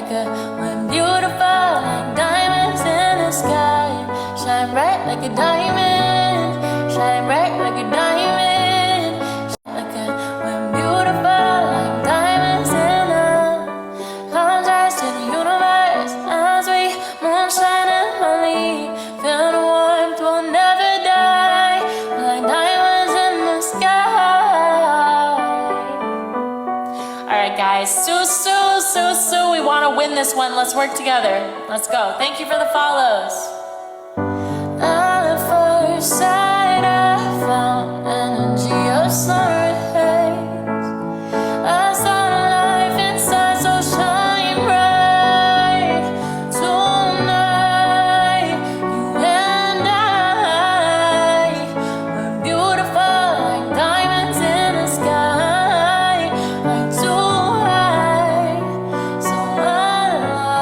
like a we're beautiful like diamonds in the sky. Shine bright like a diamond. Shine bright like a diamond. Shine like a we're beautiful like diamonds in the contrast to the universe as we moonshine and honey. Feel the warmth, we'll never die like diamonds in the sky. Alright guys, Sue, we want to win this one. Let's work together. Let's go. Thank you for the follows. At first sight I found energy of sun rays. I saw the life inside so shine bright. Tonight, you and I, we're beautiful like diamonds in the sky. Like two high, so alive.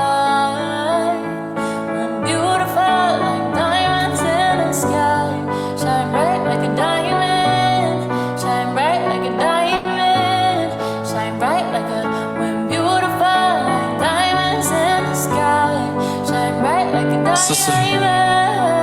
We're beautiful like diamonds in the sky. Shine bright like a diamond. Shine bright like a diamond. Shine bright like a we're beautiful like diamonds in the sky. Shine bright like a diamond.